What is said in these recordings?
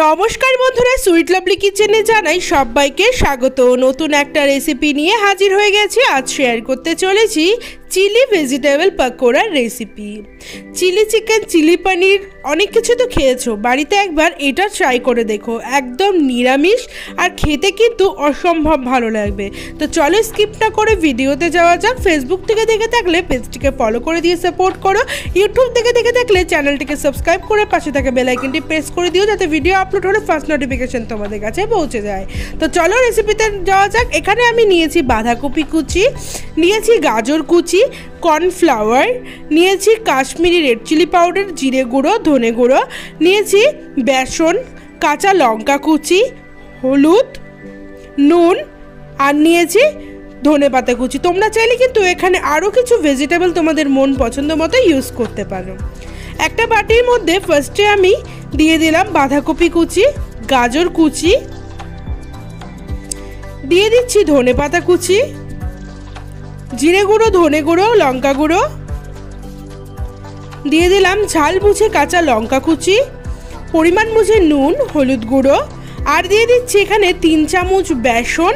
নমস্কার বন্ধুরা, sweet lovely কিচেনে জানাই সবাইকে স্বাগত। নতুন একটা রেসিপি নিয়ে হাজির হয়ে গেছি। আজ শেয়ার করতে চলেছি চিলি ভেজিটেবল পকোড়ার recipe. Chilli chicken, chilli paneer অনেক কিছু তো খেয়েছো, বাড়িতে একবার এটা ট্রাই করে দেখো। একদম নিরামিষ আর খেতে কিন্তু অসম্ভব ভালো লাগবে। তো চলো স্কিপ না করে ভিডিওতে যাওয়া যাক। ফেসবুক থেকে দেখে থাকলে পেজটিকে ফলো করে দিয়ে সাপোর্ট করো। ইউটিউব থেকে দেখে থাকলে চ্যানেলটিকে সাবস্ক্রাইব করে পাশে থাকা বেল আইকনটি প্রেস করে দিও, যাতে ভিডিও আপলোড হলে ফার্স্ট নোটিফিকেশন তোমাদের কাছে পৌঁছে যায়। তো চলো রেসিপিতে যাওয়া যাক। এখানে আমি নিয়েছি বাঁধাকপি কুচি, নিয়েছি গাজর কুচি, কর্নফ্লাওয়ার, নিয়েছি কাশ্মীরি রেড চিলি পাউডার, জিরে গুঁড়ো, ধনে গুঁড়ো, নিয়েছি বেসন, কাঁচা লঙ্কা কুচি, হলুদ, নুন আর নিয়েছি ধনেপাতা কুচি। তোমরা চাইলে কিন্তু এখানে আরও কিছু ভেজিটেবল তোমাদের মন পছন্দ মতো ইউজ করতে পারো। একটা বাটির মধ্যে ফার্স্টে আমি দিয়ে দিলাম বাঁধাকপি কুচি, গাজর কুচি, দিয়ে দিচ্ছি ধনেপাতা কুচি, জিরে গুঁড়ো, ধনে গুঁড়ো, লঙ্কা গুঁড়ো, দিয়ে দিলাম ঝাল বুঝে কাঁচা লঙ্কা কুচি, পরিমাণ বুঝে নুন, হলুদ গুঁড়ো, আর দিয়ে দিচ্ছি এখানে 3 চামচ বেসন।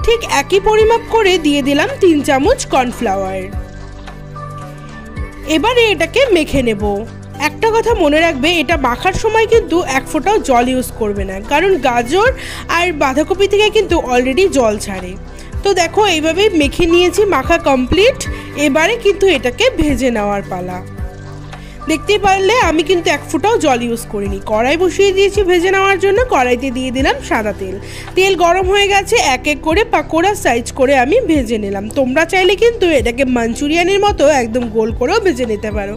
ঠিক একই পরিমাপ করে দিয়ে দিলাম 3 চামচ কর্নফ্লাওয়ার। এবারে এটাকে মেখে নেব। একটা কথা মনে রাখবে, এটা মাখার সময় কিন্তু এক ফোঁটাও জল ইউজ করবে না, কারণ গাজর আর বাঁধাকপি থেকে কিন্তু অলরেডি জল ছাড়ে। তো দেখো এইভাবেই মেখে নিয়েছি, মাখা কমপ্লিট। এবারে কিন্তু এটাকে ভেজে নেওয়ার পালা। দেখতে পারলে আমি কিন্তু এক ফোঁটাও জল ইউজ করিনি। কড়াই বসিয়ে দিয়েছি ভেজে নেওয়ার জন্য। কড়াইতে দিয়ে দিলাম সাদা তেল। তেল গরম হয়ে গেছে, এক এক করে পাকোড়া সাইজ করে আমি ভেজে নিলাম। তোমরা চাইলে কিন্তু এটাকে মাঞ্চুরিয়ানের মতো একদম গোল করেও ভেজে নিতে পারো।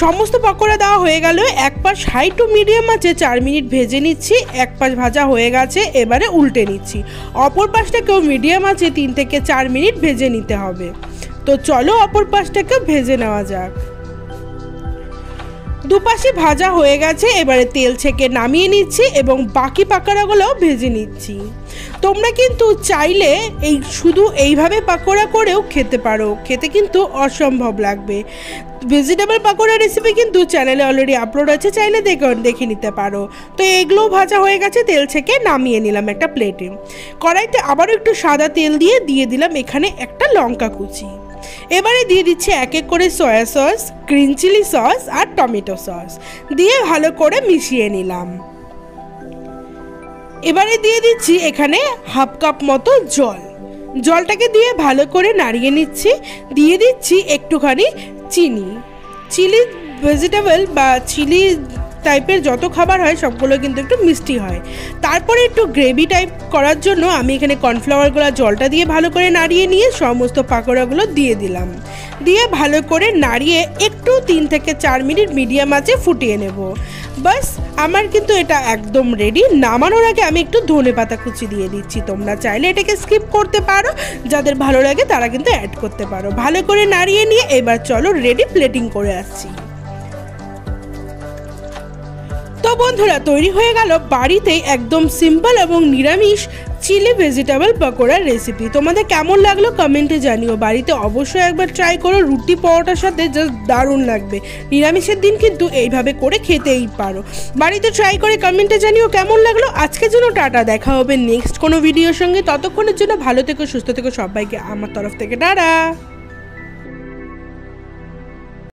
সমস্ত পকোড়া দেওয়া হয়ে গেল। এক পাশ হাই টু মিডিয়াম আছে 4 মিনিট ভেজে নিচ্ছি। এক পাশ ভাজা হয়ে গেছে, এবারে উল্টে নিচ্ছি। অপর পাশটাকেও মিডিয়াম আছে 3 থেকে 4 মিনিট ভেজে নিতে হবে। তো চলো অপর পাশটাকে ভেজে নেওয়া যাক। দুপাশে ভাজা হয়ে গেছে, এবারে তেল ছেঁকে নামিয়ে নিচ্ছি এবং বাকি পাকোড়াগুলোও ভেজে নিচ্ছি। তোমরা কিন্তু চাইলে শুধু এইভাবে পাকোড়া করেও খেতে পারো, খেতে কিন্তু অসম্ভব লাগবে। ভেজিটেবল পাকোড়া রেসিপি কিন্তু চ্যানেলে অলরেডি আপলোড আছে, চাইলে দেখে নিতে পারো। তো এগুলোও ভাজা হয়ে গেছে, তেল ছেঁকে নামিয়ে নিলাম একটা প্লেটে। কড়াইতে আবারও একটু সাদা তেল দিয়ে দিলাম এখানে একটা লঙ্কা কুচি। এবারে দিয়ে দিচ্ছি এক এক করে soya sauce, green chilli sauce আর টমেটো সস দিয়ে ভালো করে মিশিয়ে নিলাম। এবারে দিয়ে দিচ্ছি এখানে হাফ কাপ মতো জল। জলটাকে দিয়ে ভালো করে নাড়িয়ে নিচ্ছি। দিয়ে দিচ্ছি একটুখানি চিনি। চিলি ভেজিটেবল বা চিলি টাইপের যত খাবার হয় সবগুলো কিন্তু একটু মিষ্টি হয়। তারপরে একটু গ্রেভি টাইপ করার জন্য আমি এখানে কর্নফ্লাওয়ারগুলো জলটা দিয়ে ভালো করে নাড়িয়ে নিয়ে সমস্ত পাকোড়াগুলো দিয়ে দিলাম। দিয়ে ভালো করে নাড়িয়ে একটু 3 থেকে 4 মিনিট মিডিয়াম আঁচে ফুটিয়ে নেব। বাস আমার কিন্তু এটা একদম রেডি। নামানোর আগে আমি একটু ধনেপাতা কুচি দিয়ে দিচ্ছি। তোমরা চাইলে এটাকে স্কিপ করতে পারো, যাদের ভালো লাগে তারা কিন্তু অ্যাড করতে পারো। ভালো করে নাড়িয়ে নিয়ে এবার চলো রেডি প্লেটিং করে আসছি। তো বন্ধুরা, তৈরি হয়ে গেল বাড়িতেই একদম সিম্পল এবং নিরামিষ চিলি ভেজিটেবল পকোড়ার রেসিপি। তোমাদের কেমন লাগলো কমেন্টে জানিও। বাড়িতে অবশ্যই একবার ট্রাই করো, রুটি পরোটার সাথে জাস্ট দারুণ লাগবে। নিরামিষের দিন কিন্তু এইভাবে করে খেতেই পারো। বাড়িতে ট্রাই করে কমেন্টে জানিও কেমন লাগলো। আজকের জন্য টাটা, দেখা হবে নেক্সট কোনো ভিডিওর সঙ্গে। ততক্ষণের জন্য ভালো থেকো, সুস্থ থেকো। সবাইকে আমার তরফ থেকে টাটা।